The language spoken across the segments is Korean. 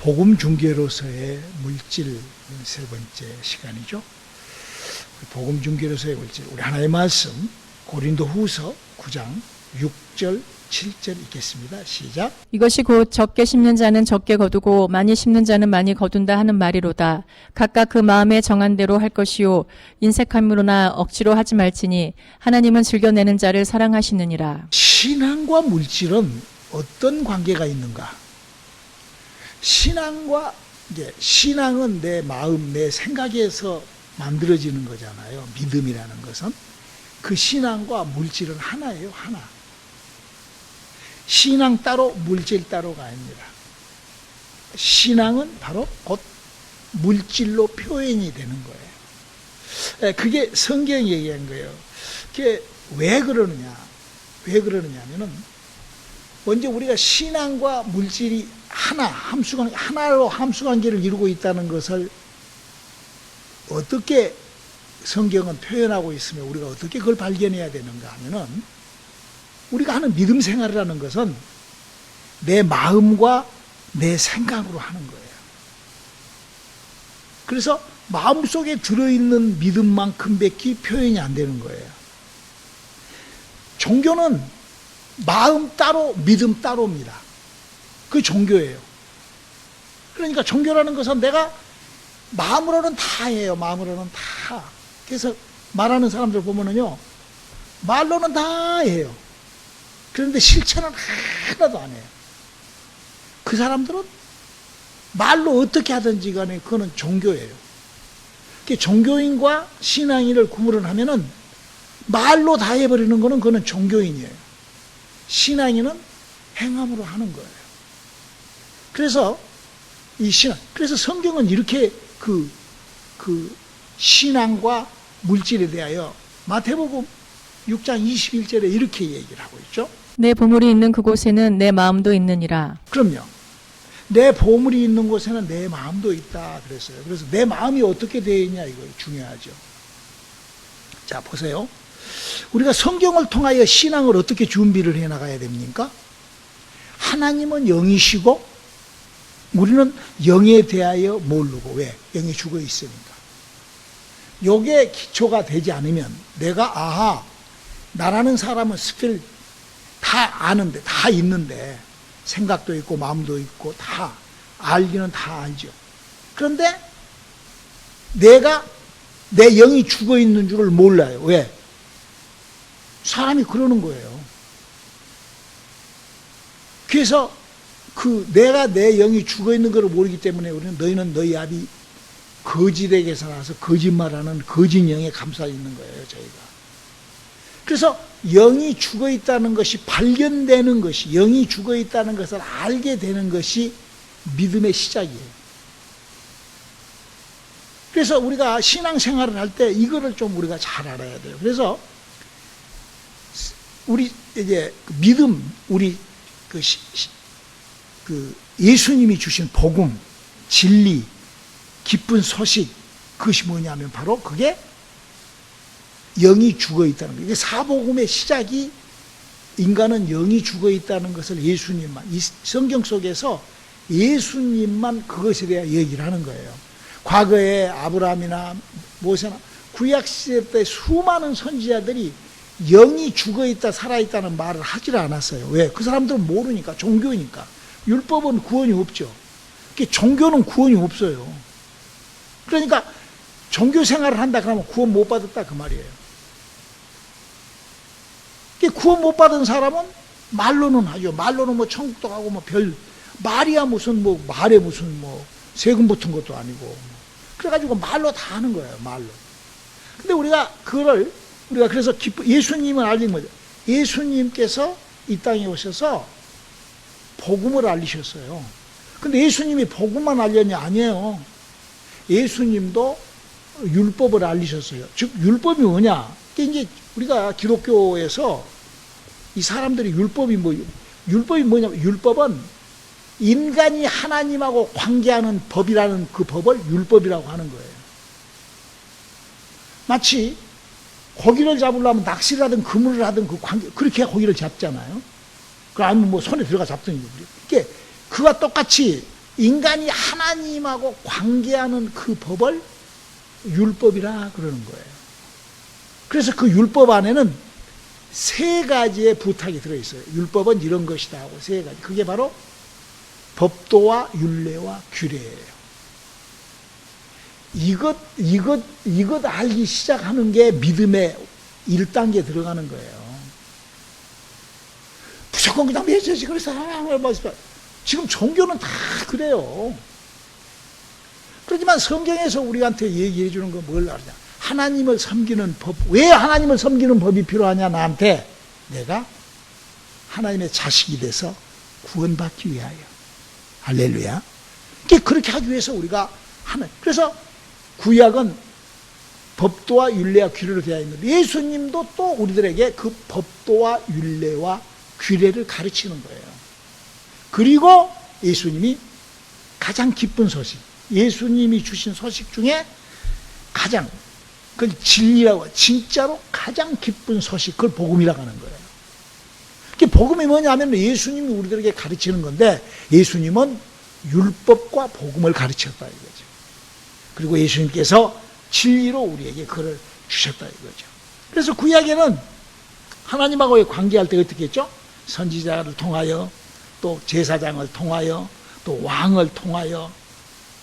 복음 중개로서의 물질 세 번째 시간이죠. 복음 중개로서의 물질, 우리 하나의 말씀 고린도후서 9장 6절 7절 읽겠습니다. 시작. 이것이 곧 적게 심는 자는 적게 거두고 많이 심는 자는 많이 거둔다 하는 말이로다. 각각 그 마음에 정한 대로 할 것이요 인색함으로나 억지로 하지 말지니 하나님은 즐겨내는 자를 사랑하시느니라. 신앙과 물질은 어떤 관계가 있는가? 신앙은 내 마음, 내 생각에서 만들어지는 거잖아요. 믿음이라는 것은. 그 신앙과 물질은 하나예요, 하나. 신앙 따로 물질 따로가 아닙니다. 신앙은 바로 곧 물질로 표현이 되는 거예요. 그게 성경이 얘기한 거예요. 그게 왜 그러느냐면은 먼저 우리가 신앙과 물질이 하나로 함수관계를 이루고 있다는 것을 어떻게 성경은 표현하고 있으며 우리가 어떻게 그걸 발견해야 되는가 하면은 우리가 하는 믿음 생활을 하는 것은 내 마음과 내 생각으로 하는 거예요. 그래서 마음속에 들어있는 믿음만큼밖에 표현이 안 되는 거예요. 종교는 마음 따로 믿음 따로입니다. 그게 종교예요. 그러니까 종교라는 것은 내가 마음으로는 다 해요. 마음으로는 다. 그래서 말하는 사람들 보면은요, 말로는 다 해요. 그런데 실천은 하나도 안 해요. 그 사람들은 말로 어떻게 하든지 간에 그거는 종교예요. 종교인과 신앙인을 구분을 하면은 말로 다 해버리는 거는 그거는 종교인이에요. 신앙인은 행함으로 하는 거예요. 그래서 그래서 성경은 이렇게 그 신앙과 물질에 대하여 마태복음 6장 21절에 이렇게 얘기를 하고 있죠. 내 보물이 있는 그곳에는 내 마음도 있느니라. 그럼요. 내 보물이 있는 곳에는 내 마음도 있다 그랬어요. 그래서 내 마음이 어떻게 되어 있냐 이거 중요하죠. 자, 보세요. 우리가 성경을 통하여 신앙을 어떻게 준비를 해 나가야 됩니까? 하나님은 영이시고 우리는 영에 대하여 모르고, 왜? 영이 죽어 있으니까. 요게 기초가 되지 않으면 내가 나라는 사람은 스킬 다 아는데, 다 있는데, 생각도 있고 마음도 있고 다 알기는 다 알죠. 그런데 내 영이 죽어 있는 줄을 몰라요. 왜? 사람이 그러는 거예요. 그래서 내가 내 영이 죽어 있는 것을 모르기 때문에 우리는 너희는 너희 아비 거짓에게서 나서 거짓말하는 거짓 영에 감싸 있는 거예요, 저희가. 그래서 영이 죽어 있다는 것이 발견되는 것이, 영이 죽어 있다는 것을 알게 되는 것이 믿음의 시작이에요. 그래서 우리가 신앙생활을 할 때 이거를 좀 우리가 잘 알아야 돼요. 그래서 우리 이제 믿음, 우리 예수님이 주신 복음, 진리, 기쁜 소식, 그것이 뭐냐면 바로 그게 영이 죽어 있다는 거예요. 이게 사복음의 시작이 인간은 영이 죽어 있다는 것을 예수님만, 이 성경 속에서 예수님만 그것에 대해 얘기를 하는 거예요. 과거에 아브라함이나 모세나 구약시대 때 수많은 선지자들이 영이 죽어 있다, 살아 있다는 말을 하질 않았어요. 왜? 그 사람들은 모르니까, 종교니까. 율법은 구원이 없죠. 종교는 구원이 없어요. 그러니까 종교 생활을 한다 그러면 구원 못 받았다 그 말이에요. 구원 못 받은 사람은 말로는 하죠. 말로는 뭐 천국도 가고 뭐 말이야 무슨 말에 무슨 세금 붙은 것도 아니고. 그래가지고 말로 다 하는 거예요, 말로. 근데 우리가 그래서 예수님을 알린 거죠. 예수님께서 이 땅에 오셔서 복음을 알리셨어요. 근데 예수님이 복음만 알렸냐? 아니에요. 예수님도 율법을 알리셨어요. 즉, 율법이 뭐냐? 이제 우리가 기독교에서 이 사람들이 율법이 뭐냐면, 율법은 인간이 하나님하고 관계하는 법이라는 그 법을 율법이라고 하는 거예요. 마치 고기를 잡으려면 낚시를 하든 그물을 하든 그 관계, 그렇게 고기를 잡잖아요. 아니면 손에 들어가 잡든지. 그게 그와 똑같이 인간이 하나님하고 관계하는 그 법을 율법이라 그러는 거예요. 그래서 그 율법 안에는 세 가지의 부탁이 들어있어요. 율법은 이런 것이다 하고 세 가지. 그게 바로 법도와 율례와 규례예요. 이것 알기 시작하는 게 믿음의 1단계 들어가는 거예요. 무조건 그냥 믿어야지. 그래서 지금 종교는 다 그래요. 그렇지만 성경에서 우리한테 얘기해 주는 건 뭘 알냐? 하나님을 섬기는 법. 왜 하나님을 섬기는 법이 필요하냐? 나한테 내가 하나님의 자식이 돼서 구원받기 위하여. 할렐루야. 그렇게 하기 위해서 우리가 하는. 그래서 구약은 법도와 율례와 규례로 되어 있는데 예수님도 또 우리들에게 그 법도와 율례와 규례를 가르치는 거예요. 그리고 예수님이 가장 기쁜 소식, 예수님이 주신 소식 중에 가장, 그걸 진리라고, 진짜로 가장 기쁜 소식, 그걸 복음이라고 하는 거예요. 복음이 뭐냐면 예수님이 우리들에게 가르치는 건데 예수님은 율법과 복음을 가르쳤다 이거죠. 그리고 예수님께서 진리로 우리에게 그걸 주셨다 이거죠. 그래서 구약에는 하나님하고의 관계할 때 어떻게 했죠? 선지자를 통하여 또 제사장을 통하여 또 왕을 통하여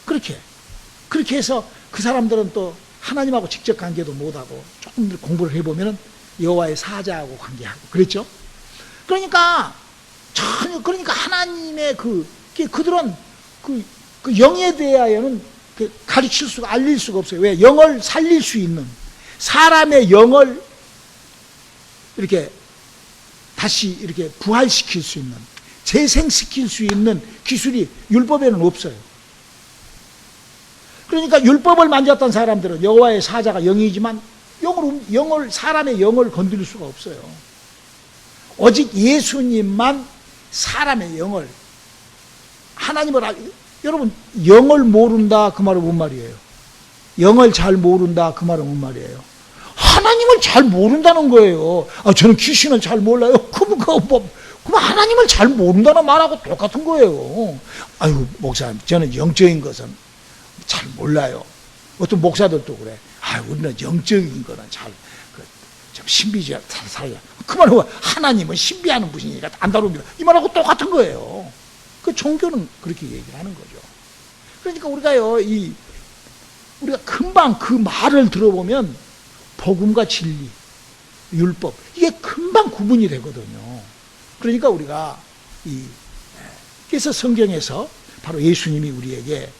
그렇게 해서 그 사람들은 또 하나님하고 직접 관계도 못하고 조금 공부를 해보면 여호와의 사자하고 관계하고 그랬죠. 그러니까 하나님의 그들은 그 영에 대하여는 가르칠 수가, 알릴 수가 없어요. 왜? 영을 살릴 수 있는, 사람의 영을 이렇게 다시 이렇게 부활시킬 수 있는, 재생시킬 수 있는 기술이 율법에는 없어요. 그러니까 율법을 만졌던 사람들은 여호와의 사자가 영이지만 사람의 영을 건드릴 수가 없어요. 오직 예수님만 사람의 영을, 여러분, 영을 모른다 그 말은 뭔 말이에요? 영을 잘 모른다 그 말은 뭔 말이에요? 하나님을 잘 모른다는 거예요. 저는 귀신을 잘 몰라요. 그럼 하나님을 잘 모른다는 말하고 똑같은 거예요. 아유, 목사님, 저는 영적인 것은 잘 몰라요. 어떤 목사들도 그래. 우리는 영적인 거는 좀 신비주의 잘 살아요. 그 말은 하나님은 신비하는 분이니까 안 다룹니다. 이 말하고 똑같은 거예요. 그 종교는 그렇게 얘기를 하는 거죠. 그러니까 우리가 금방 그 말을 들어보면 복음과 진리, 율법, 이게 금방 구분이 되거든요. 그러니까 우리가 그래서 성경에서 바로 예수님이 우리에게,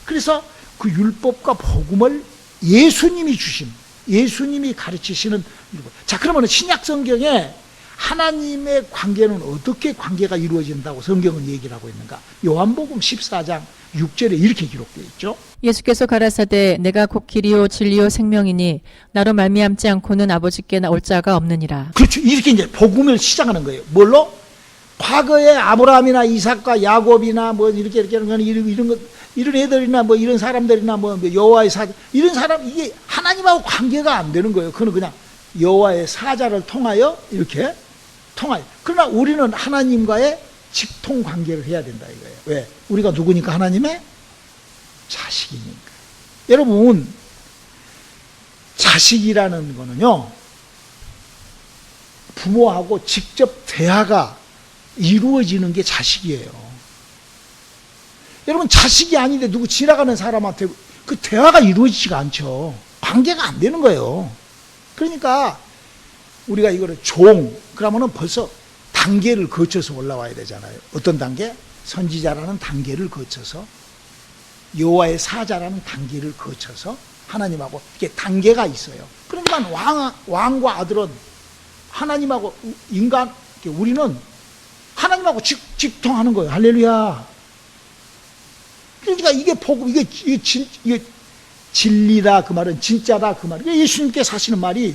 그래서 그 율법과 복음을 예수님이 주신, 예수님이 가르치시는 율법. 자, 그러면 신약 성경에 하나님의 관계는 어떻게 관계가 이루어진다고 성경은 얘기를 하고 있는가? 요한복음 14장 6절에 이렇게 기록되어 있죠. 예수께서 가라사대 내가 곧 길이요 진리요 생명이니 나로 말미암지 않고는 아버지께 올 자가 없느니라. 그렇죠. 이렇게 이제 복음을 시작하는 거예요. 뭘로? 과거에 아브라함이나 이삭과 야곱이나 이런 애들이나 이런 사람들이나 여호와의 사자, 이런 사람, 이게 하나님하고 관계가 안 되는 거예요. 그는 그냥 여호와의 사자를 통하여 이렇게 통하여. 그러나 우리는 하나님과의 직통 관계를 해야 된다 이거예요. 왜? 우리가 누구니까? 하나님의 자식이니까. 여러분, 자식이라는 거는요, 부모하고 직접 대화가 이루어지는 게 자식이에요. 여러분, 자식이 아닌데 누구 지나가는 사람한테 그 대화가 이루어지지가 않죠. 관계가 안 되는 거예요. 그러니까 우리가 이거를 그러면은 벌써 단계를 거쳐서 올라와야 되잖아요. 어떤 단계? 선지자라는 단계를 거쳐서, 여호와의 사자라는 단계를 거쳐서 하나님하고 이렇게 단계가 있어요. 그러지만 왕과 아들은 하나님하고 우리는 하나님하고 직통하는 거예요. 할렐루야. 그러니까 이게 복음, 이게 진리다 그 말은, 진짜다 그 말은, 예수님께서 하시는 말이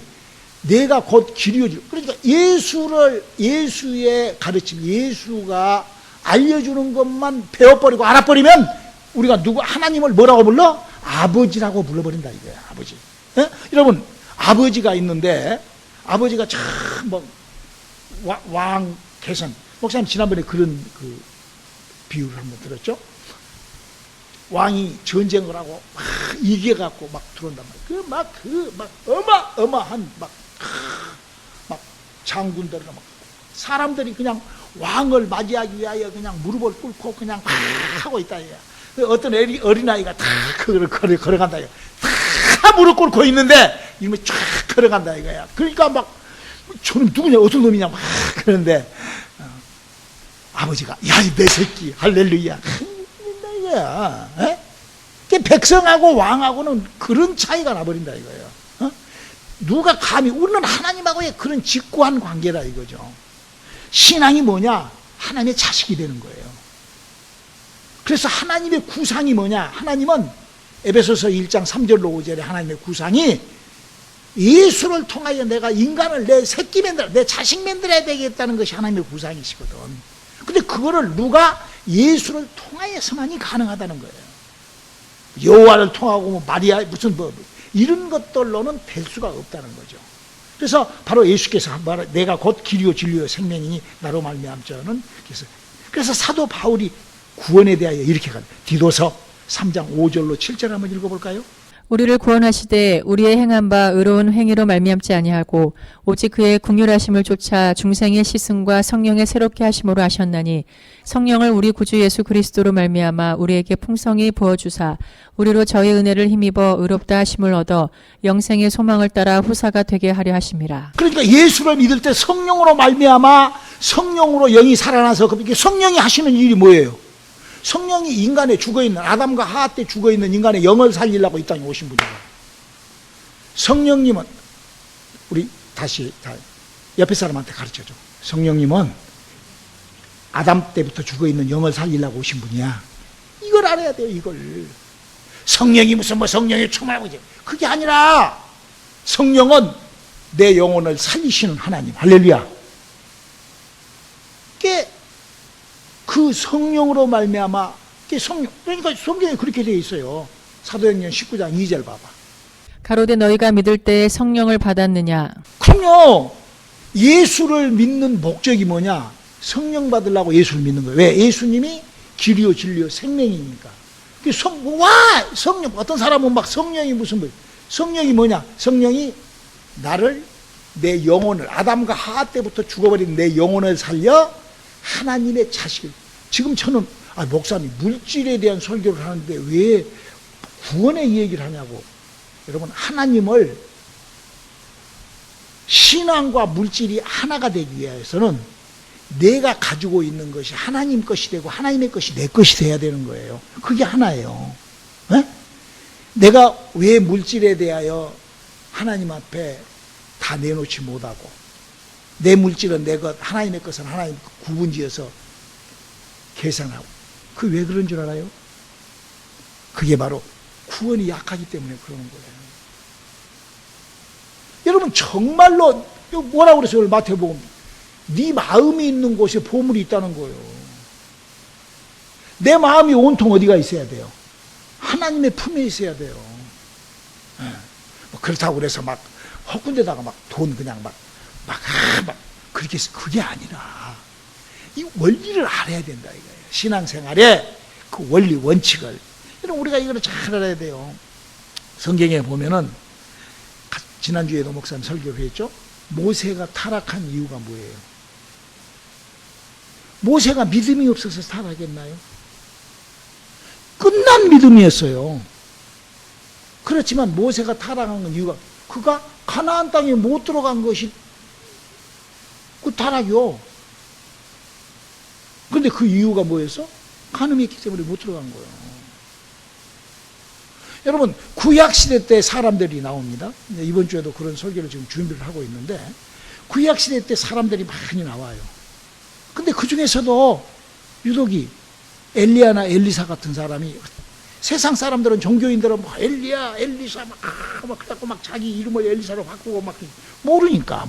내가 곧 길이요. 그러니까 예수의 가르침, 예수가 알려주는 것만 배워버리고 알아버리면 우리가 하나님을 뭐라고 불러? 아버지라고 불러버린다 이거야. 아버지. 예? 여러분, 아버지가 있는데 아버지가 참 왕 개선. 목사님 지난번에 그런 비유를 한번 들었죠? 왕이 전쟁을 하고 막 이겨갖고 막 들어온단 말이에요. 막 어마어마한 막 장군들 막 사람들이 그냥 왕을 맞이하기 위하여 그냥 무릎을 꿇고 그냥 막 하고 있다. 어떤 어린아이가 다 걸어간다. 다 무릎 꿇고 있는데 이놈이 쫙 걸어간다 이거야. 그러니까 막 저는 누구냐 어떤 놈이냐 막 그러는데 아버지가 야 내 새끼 할렐루야 이거야. 백성하고 왕하고는 그런 차이가 나버린다 이거예요. 누가 감히 우리는 하나님하고의 그런 직구한 관계라 이거죠. 신앙이 뭐냐? 하나님의 자식이 되는 거예요. 그래서 하나님의 구상이 뭐냐? 하나님은 에베소서 1장 3절로 5절에 하나님의 구상이 예수를 통하여 내가 인간을 내 새끼 만들어 내 자식 만들어야 되겠다는 것이 하나님의 구상이시거든. 근데 그거를 누가 예수를 통하여서만이 가능하다는 거예요. 여호와를 통하고 뭐 마리아 무슨 뭐 이런 것들로는 될 수가 없다는 거죠. 그래서 바로 예수께서 내가 곧 길이요 진리요 생명이니 나로 말미암 자는 그래서 사도 바울이 구원에 대하여 이렇게 가요. 디도서 3장 5절로 7절 한번 읽어볼까요? 우리를 구원하시되 우리의 행한 바 의로운 행위로 말미암지 아니하고 오직 그의 긍휼하심을 쫓아 중생의 시승과 성령의 새롭게 하심으로 하셨나니 성령을 우리 구주 예수 그리스도로 말미암아 우리에게 풍성히 부어주사 우리로 저의 은혜를 힘입어 의롭다 하심을 얻어 영생의 소망을 따라 후사가 되게 하려 하심이라. 그러니까 예수를 믿을 때 성령으로 말미암아 성령으로 영이 살아나서 그렇게 성령이 하시는 일이 뭐예요? 성령이 인간에 죽어있는 아담과 하하 때 죽어있는 인간의 영을 살리려고 이 땅에 오신 분이에요. 성령님은 우리 다시 옆에 사람한테 가르쳐줘. 성령님은 아담 때부터 죽어있는 영을 살리려고 오신 분이야. 이걸 알아야 돼요. 이걸 성령이 무슨 뭐 성령이 충만하고 그게 아니라 성령은 내 영혼을 살리시는 하나님. 할렐루야. 그 성령으로 말미암아 성령 그러니까 성경에 그렇게 되어 있어요. 사도행전 19장 2절 봐봐. 가로되 너희가 믿을 때에 성령을 받았느냐? 그럼요. 예수를 믿는 목적이 뭐냐? 성령 받으려고 예수를 믿는 거예요. 왜? 예수님이 길이요 진리요 생명이니까. 성령 어떤 사람은 막 성령이 무슨 뭐 성령이 뭐냐? 성령이 나를 내 영혼을 아담과 하하 때부터 죽어버린 내 영혼을 살려 하나님의 자식을 지금 저는 목사님 물질에 대한 설교를 하는데 왜 구원의 얘기를 하냐고. 여러분 하나님을 신앙과 물질이 하나가 되기 위해서는 내가 가지고 있는 것이 하나님 것이 되고 하나님의 것이 내 것이 돼야 되는 거예요. 그게 하나예요. 네? 내가 왜 물질에 대하여 하나님 앞에 다 내놓지 못하고 내 물질은 내 것, 하나님의 것은 하나님 구분지어서 계산하고. 그 왜 그런 줄 알아요? 그게 바로 구원이 약하기 때문에 그러는 거예요. 여러분 정말로 뭐라고 그랬어요? 오늘 마태복음 네 마음이 있는 곳에 보물이 있다는 거예요. 내 마음이 온통 어디가 있어야 돼요? 하나님의 품에 있어야 돼요. 그렇다고 그래서 막 헛군데다가 막 돈 그냥 막 그렇게 해서 그게 아니라 이 원리를 알아야 된다 이거예요. 신앙생활의 그 원리 원칙을. 여러분 우리가 이걸 잘 알아야 돼요. 성경에 보면은 지난주에도 목사님 설교를 했죠. 모세가 타락한 이유가 뭐예요? 모세가 믿음이 없어서 타락했나요? 끝난 믿음이었어요. 그렇지만 모세가 타락한 이유가 그가 가나안 땅에 못 들어간 것이 그 타락이요. 그런데 그 이유가 뭐였어? 간음이 있기 때문에 못 들어간 거예요. 여러분 구약시대 때 사람들이 나옵니다. 이번 주에도 그런 설교를 지금 준비를 하고 있는데 구약시대 때 사람들이 많이 나와요. 근데 그 중에서도 유독이 엘리야나 엘리사 같은 사람이 세상 사람들은 종교인들은 뭐 엘리야 엘리사 막 그래갖고 막 자기 이름을 엘리사로 바꾸고 막 모르니까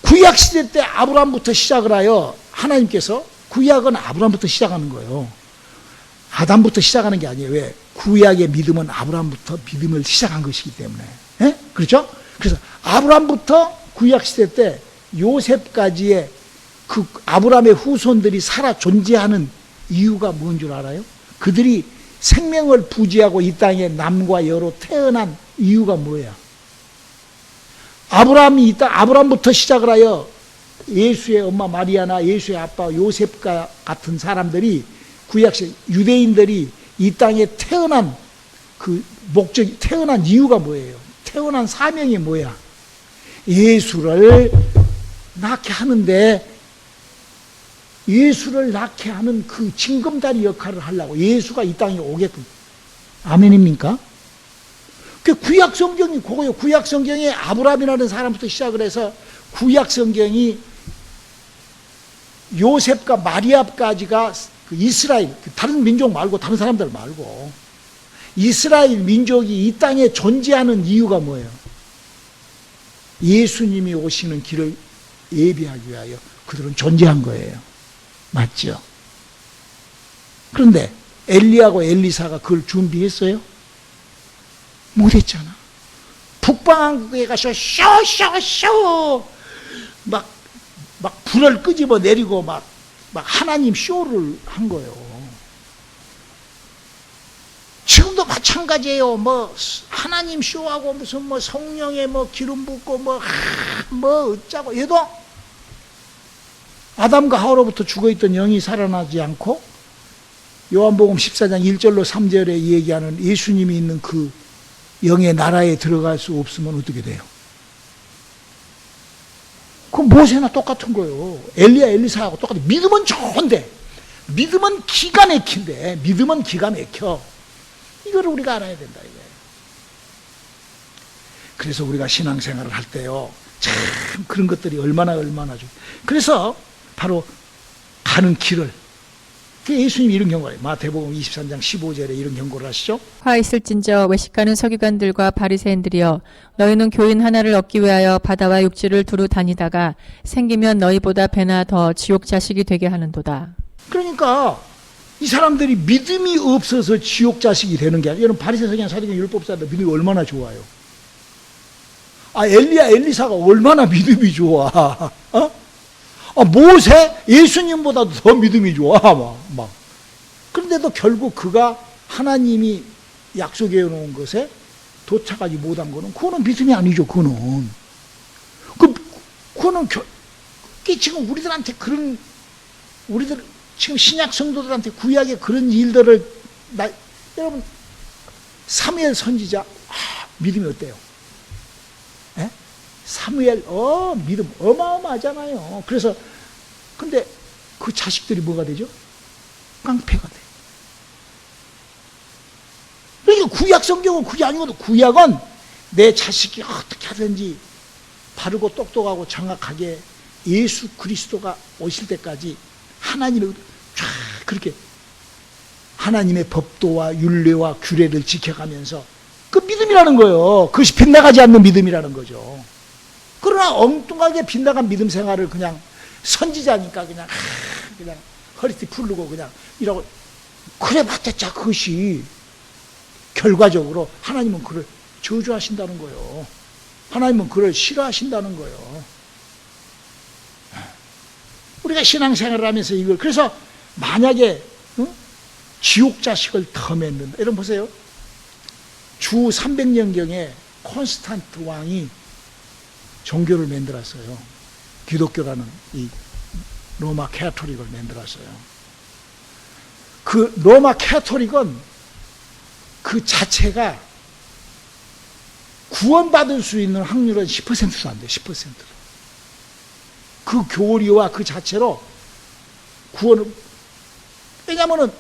구약시대 때 아브라함부터 시작을 하여 하나님께서 구약은 아브라함부터 시작하는 거예요. 아담부터 시작하는 게 아니에요. 왜? 구약의 믿음은 아브라함부터 믿음을 시작한 것이기 때문에. 예? 그렇죠? 그래서 아브라함부터 구약시대 때 요셉까지의 그 아브라함의 후손들이 살아 존재하는 이유가 뭔 줄 알아요? 그들이 생명을 부지하고 이 땅에 남과 여로 태어난 이유가 뭐야? 아브라함부터 시작을 하여 예수의 엄마 마리아나 예수의 아빠 요셉과 같은 사람들이 구약시 유대인들이 이 땅에 태어난 그 목적이, 태어난 이유가 뭐예요? 태어난 사명이 뭐야? 예수를 낳게 하는데, 예수를 낳게 하는 그 징검다리 역할을 하려고 예수가 이 땅에 오게끔. 아멘입니까? 그 구약 성경이 그거예요. 구약 성경에 아브라함이라는 사람부터 시작을 해서 구약 성경이 요셉과 마리아까지가 그 이스라엘, 다른 민족 말고 다른 사람들 말고 이스라엘 민족이 이 땅에 존재하는 이유가 뭐예요? 예수님이 오시는 길을 예비하기 위하여 그들은 존재한 거예요. 맞죠? 그런데 엘리야고 엘리사가 그걸 준비했어요? 못했잖아. 북방한국에 가서 쇼쇼쇼 막 불을 끄집어 내리고 막 하나님 쇼를 한 거예요. 지금도 마찬가지예요. 뭐 하나님 쇼하고 무슨 뭐 성령에 뭐 기름 붓고 뭐 어쩌고 얘도 아담과 하와로부터 죽어있던 영이 살아나지 않고 요한복음 14장 1절로 3절에 얘기하는 예수님이 있는 그 영의 나라에 들어갈 수 없으면 어떻게 돼요? 그럼 모세나 똑같은 거예요. 엘리야 엘리사하고 똑같아. 믿음은 좋은데, 믿음은 기가 막힌데, 믿음은 기가 막혀. 이거를 우리가 알아야 된다 이거예요. 그래서 우리가 신앙생활을 할 때요, 참 그런 것들이 얼마나 좀. 그래서 바로 가는 길을, 예수님이 이런 경고를 해요. 마태복음 23장 15절에 이런 경고를 하시죠. 화 있을진저 외식하는 서기관들과 바리새인들이여, 너희는 교인 하나를 얻기 위하여 바다와 육지를 두루 다니다가 생기면 너희보다 배나 더 지옥 자식이 되게 하는도다. 그러니까 이 사람들이 믿음이 없어서 지옥 자식이 되는 게 아니라, 여러분 바리새 서기관 사두개인 율법사들 믿음이 얼마나 좋아요. 엘리야 엘리사가 얼마나 믿음이 좋아. 모세 예수님보다도 더 믿음이 좋아. 막. 그런데도 결국 그가 하나님이 약속해 놓은 것에 도착하지 못한 거는, 그거는 믿음이 아니죠. 그거는 지금 우리들한테 우리들 지금 신약 성도들한테 구약의 그런 일들을 여러분 사무엘 선지자 믿음이 어때요? 에? 사무엘 믿음 어마어마하잖아요. 그래서 근데 그 자식들이 뭐가 되죠? 깡패가 돼. 그러니까 구약 성경은 그게 아니거든. 구약은 내 자식이 어떻게 하든지 바르고 똑똑하고 정확하게 예수 그리스도가 오실 때까지 하나님을 쫙 그렇게 하나님의 법도와 율례와 규례를 지켜가면서, 그 믿음이라는 거예요. 그것이 빗나가지 않는 믿음이라는 거죠. 그러나 엉뚱하게 빗나간 믿음 생활을 그냥 선지자니까 그냥 허리띠 풀르고 그냥 이러고 그래 봤자 그것이 결과적으로 하나님은 그를 저주하신다는 거예요. 하나님은 그를 싫어하신다는 거예요. 우리가 신앙생활을 하면서 이걸, 그래서 만약에 지옥 자식을 더 맺는다. 여러분 보세요. 주 300년경에 콘스탄트 왕이 종교를 만들었어요. 기독교라는 이 로마 캐토릭을 만들었어요. 그 로마 캐토릭은 그 자체가 구원받을 수 있는 확률은 10%도 안 돼요. 10%. 그 교리와 그 자체로 구원을, 왜냐면은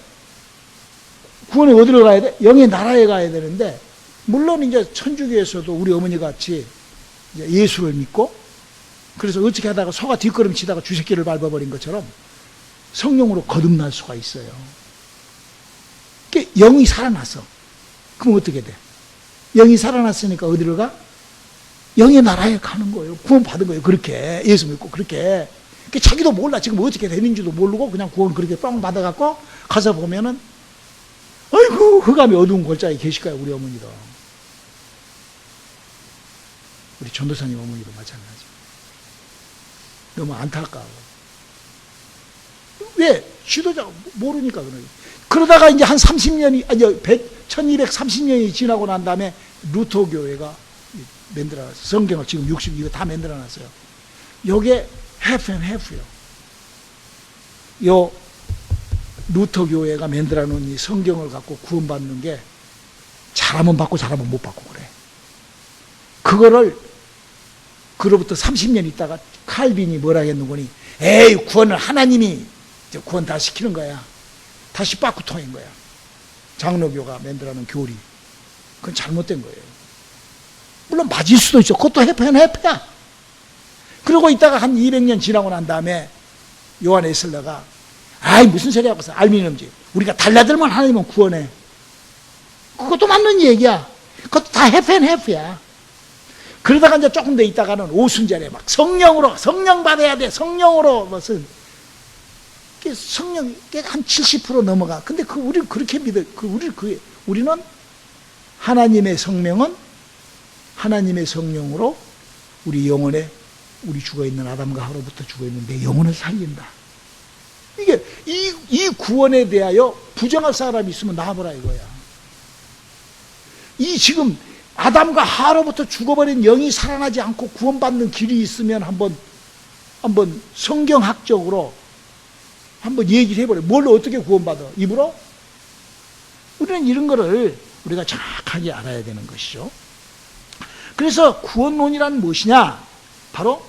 구원이 어디로 가야 돼? 영의 나라에 가야 되는데, 물론 이제 천주교에서도 우리 어머니 같이 이제 예수를 믿고, 그래서 어떻게 하다가 소가 뒷걸음 치다가 주새끼를 밟아버린 것처럼 성령으로 거듭날 수가 있어요. 영이 살아났어. 그럼 어떻게 돼? 영이 살아났으니까 어디로 가? 영의 나라에 가는 거예요. 구원 받은 거예요. 그렇게 예수 믿고 그렇게. 자기도 몰라. 지금 어떻게 되는지도 모르고 그냥 구원 그렇게 뻥 받아갖고 가서 보면은, 아이고 흑암이 어두운 골짜기에 계실 거야. 우리 어머니도, 우리 전도사님 어머니도 마찬가지. 너무 안타까워. 왜? 지도자가 모르니까 그러니. 그러다가 이제 한 30년이, 1230년이 지나고 난 다음에 루터 교회가 만들어놨어요. 성경을 지금 60, 이거 다 만들어놨어요. 요게 half and half요. 요 루터 교회가 만들어놓은 이 성경을 갖고 구원받는 게 잘하면 받고 잘하면 못 받고 그래. 그거를 그로부터 30년 있다가 칼빈이 뭐라 했는거니, 에이, 구원을 하나님이 구원 다 시키는 거야. 다시 빠꾸통인 거야. 장로교가 만들어놓은 교리. 그건 잘못된 거예요. 물론 맞을 수도 있죠. 그것도 해패야. 그러고 있다가 한 200년 지나고 난 다음에 요한 에슬러가, 아이, 무슨 소리 하고 있어. 알미늄지. 우리가 달라들면 하나님은 구원해. 그것도 맞는 얘기야. 그것도 다 해패야. 그러다가 이제 조금 더 있다가는 오순절에 막 성령 받아야 돼. 성령으로 무슨 성령 한 70% 넘어가. 근데 우리는 그렇게 믿어. 우리는 하나님의 성령은 하나님의 성령으로 우리 영혼에, 우리 죽어 있는 아담과 하로부터 죽어 있는 내 영혼을 살린다. 이게 이 구원에 대하여 부정할 사람이 있으면 나와보라 이거야. 이 지금 아담과 하로부터 죽어버린 영이 살아나지 않고 구원받는 길이 있으면 한번 성경학적으로 한번 얘기를 해버려. 뭘 어떻게 구원받아? 입으로? 우리는 이런 거를 우리가 정확하게 알아야 되는 것이죠. 그래서 구원론이란 무엇이냐? 바로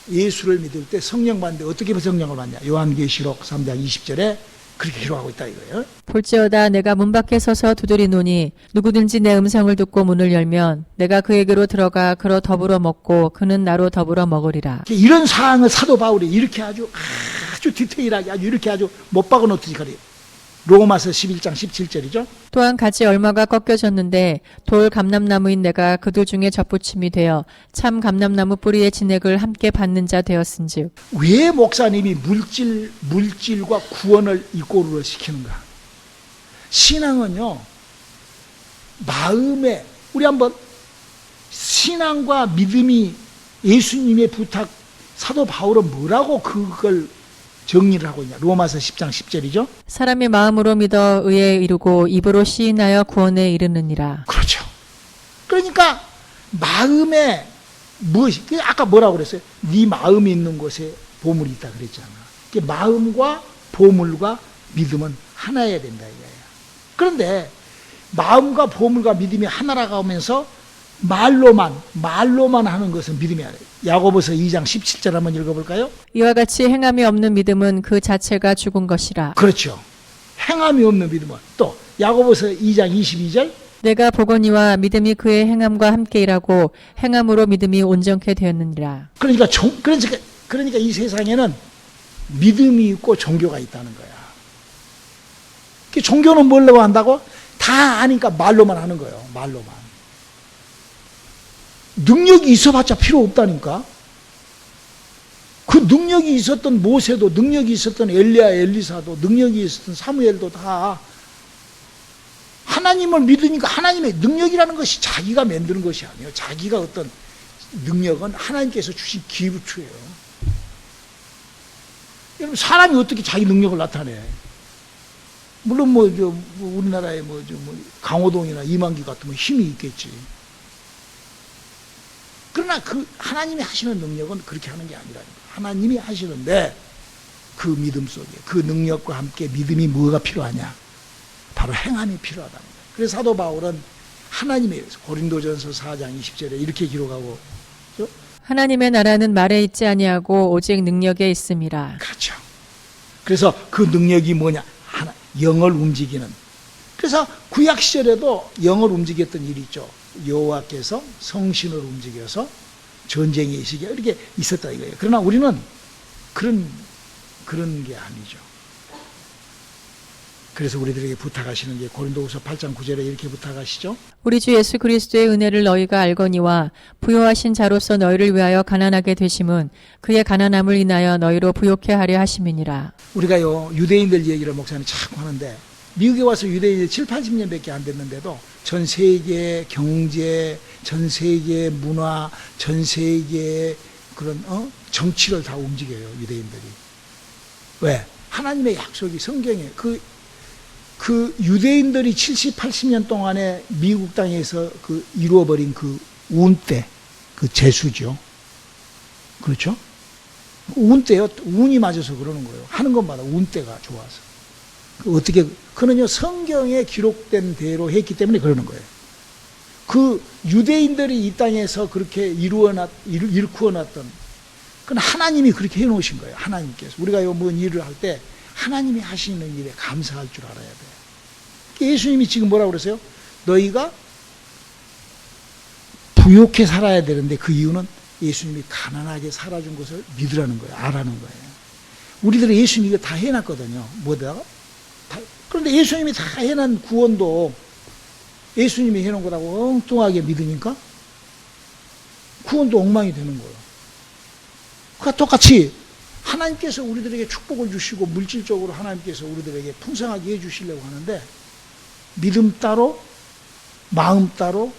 예수를 믿을 때 성령 받는데 어떻게 성령을 받냐? 요한계시록 3장 20절에 그렇게 기록하고 있다 이거예요. 볼지어다 내가 문 밖에 서서 두드리노니 누구든지 내 음성을 듣고 문을 열면 내가 그에게로 들어가 그로 더불어 먹고 그는 나로 더불어 먹으리라. 이런 사항을 사도 바울이 이렇게 아주 디테일하게 이렇게 아주 못 박아놓듯이 그래요. 로마서 11장 17절이죠. 또한 같이 얼마가 꺾여졌는데 돌 감람나무인 내가 그들 중에 접붙임이 되어 참 감람나무 뿌리의 진액을 함께 받는 자 되었은즉. 왜 목사님이 물질과 구원을 이꼬르를 시키는가? 신앙은요, 마음에, 우리 한번 신앙과 믿음이 예수님의 부탁, 사도 바울은 뭐라고 그걸 정리를 하고 있냐? 로마서 10장 10절이죠. 사람이 마음으로 믿어 의에 이르고 입으로 시인하여 구원에 이르느니라. 그렇죠. 그러니까 마음에 무엇이, 아까 뭐라고 그랬어요? 네 마음이 있는 곳에 보물이 있다 그랬잖아. 마음과 보물과 믿음은 하나여야 된다 이거예요. 그런데 마음과 보물과 믿음이 하나라고 하면서 말로만 하는 것은 믿음이 아니에요. 야고보서 2장 17절 한번 읽어볼까요? 이와 같이 행함이 없는 믿음은 그 자체가 죽은 것이라. 그렇죠. 행함이 없는 믿음은 또 야고보서 2장 22절 내가 보거니와 믿음이 그의 행함과 함께 일하고 행함으로 믿음이 온전케 되었느니라. 그러니까 이 세상에는 믿음이 있고 종교가 있다는 거야. 종교는 뭘로 한다고? 다 아니까 말로만 하는 거예요. 말로만. 능력이 있어봤자 필요 없다니까. 그 능력이 있었던 모세도, 능력이 있었던 엘리야, 엘리사도, 능력이 있었던 사무엘도 다 하나님을 믿으니까. 하나님의 능력이라는 것이 자기가 만드는 것이 아니에요. 자기가 어떤 능력은 하나님께서 주신 기부투예요. 여러분, 사람이 어떻게 자기 능력을 나타내? 물론 우리나라에 강호동이나 이만기 같으면 힘이 있겠지. 그러나 그 하나님이 하시는 능력은 그렇게 하는 게 아니라니까. 하나님이 하시는데 그 믿음 속에 그 능력과 함께 믿음이 뭐가 필요하냐? 바로 행함이 필요하다는 거예요. 그래서 사도 바울은 하나님의, 고린도전서 4장 20절에 이렇게 기록하고, 그렇죠? 하나님의 나라는 말에 있지 아니하고 오직 능력에 있음이라. 그렇죠. 그래서 그 능력이 뭐냐? 영을 움직이는. 그래서 구약 시절에도 영을 움직였던 일이 있죠. 여호와께서 성신을 움직여서 전쟁의 의식이 이렇게 있었다 이거예요. 그러나 우리는 그런 게 아니죠. 그래서 우리들에게 부탁하시는 게 고린도후서 8장 9절에 이렇게 부탁하시죠. 우리 주 예수 그리스도의 은혜를 너희가 알거니와 부요하신 자로서 너희를 위하여 가난하게 되심은 그의 가난함을 인하여 너희로 부요케 하려 하심이니라. 우리가요, 유대인들 얘기를 목사님 자꾸 하는데, 미국에 와서 유대인이 7, 80년밖에 안 됐는데도 전 세계 경제, 전 세계 문화, 전 세계 그런 정치를 다 움직여요, 유대인들이. 왜? 하나님의 약속이 성경에 그 유대인들이 70, 80년 동안에 미국 땅에서 그 이루어버린 그 운때, 그 재수죠. 그렇죠? 운때요. 운이 맞아서 그러는 거예요. 하는 것마다 운때가 좋아서. 어떻게, 그는요, 성경에 기록된 대로 했기 때문에 그러는 거예요. 그 유대인들이 이 땅에서 그렇게 일구어놨던, 그건 하나님이 그렇게 해놓으신 거예요. 하나님께서. 우리가 뭔 일을 할 때 하나님이 하시는 일에 감사할 줄 알아야 돼요. 예수님이 지금 뭐라고 그러세요? 너희가 부욕해 살아야 되는데 그 이유는 예수님이 가난하게 살아준 것을 믿으라는 거예요. 알아는 거예요. 우리들은 예수님이 이거 다 해놨거든요. 뭐다? 그런데 예수님이 다 해놓은 구원도 예수님이 해놓은 거라고 엉뚱하게 믿으니까 구원도 엉망이 되는 거예요. 그러니까 똑같이 하나님께서 우리들에게 축복을 주시고 물질적으로 하나님께서 우리들에게 풍성하게 해주시려고 하는데 믿음 따로 마음 따로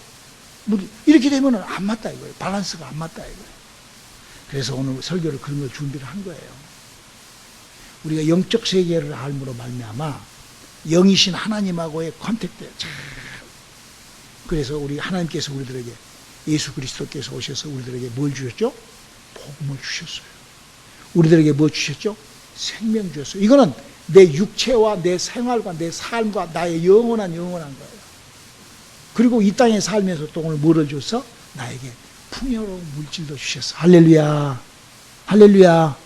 이렇게 되면 안 맞다 이거예요. 밸런스가 안 맞다 이거예요. 그래서 오늘 설교를 그런 걸 준비를 한 거예요. 우리가 영적 세계를 알므로 말미암아 영이신 하나님하고의 컨택트. 그래서 우리 하나님께서 우리들에게 예수 그리스도께서 오셔서 우리들에게 뭘 주셨죠? 복음을 주셨어요. 우리들에게 뭐 주셨죠? 생명 주셨어요. 이거는 내 육체와 내 생활과 내 삶과 나의 영원한 거예요. 그리고 이 땅에 살면서 또 오늘 뭐를 줬어? 나에게 풍요로운 물질도 주셨어. 할렐루야. 할렐루야.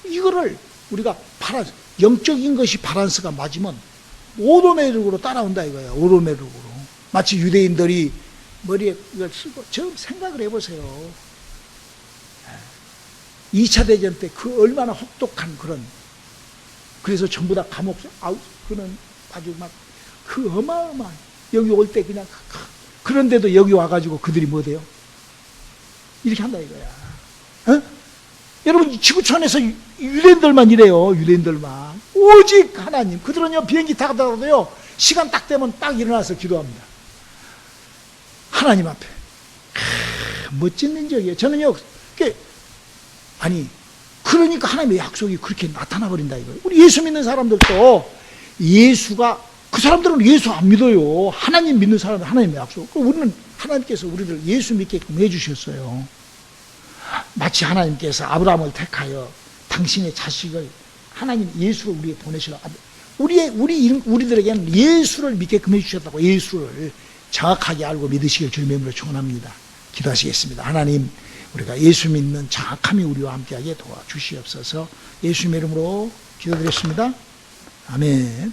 이거를 우리가 영적인 것이 밸런스가 맞으면 오도매력으로 따라온다 이거예요. 오도매력으로. 마치 유대인들이 머리에 이걸 쓰고 좀 생각을 해보세요. 2차 대전 때 그 얼마나 혹독한 그런, 그래서 전부 다 감옥, 그는 아주 막 그 어마어마한, 여기 올 때 그냥, 그런데도 여기 와가지고 그들이 뭐 돼요? 이렇게 한다 이거야. 어? 여러분, 지구촌에서 유대인들만 이래요. 유대인들만. 오직 하나님. 그들은요, 비행기 타다가도요, 시간 딱 되면 딱 일어나서 기도합니다. 하나님 앞에. 멋진 민족이에요. 저는요, 그러니까 하나님의 약속이 그렇게 나타나 버린다 이거예요. 우리 예수 믿는 사람들도 그 사람들은 예수 안 믿어요. 하나님 믿는 사람은 하나님의 약속. 우리는 하나님께서 우리를 예수 믿게끔 해주셨어요. 마치 하나님께서 아브라함을 택하여 당신의 자식을 하나님 예수를 우리에게 보내시라. 우리들에게는 예수를 믿게끔 해주셨다고. 예수를 정확하게 알고 믿으시길 주님의 이름으로 축원합니다. 기도하시겠습니다. 하나님, 우리가 예수 믿는 정확함이 우리와 함께하게 도와주시옵소서. 예수님의 이름으로 기도드렸습니다. 아멘.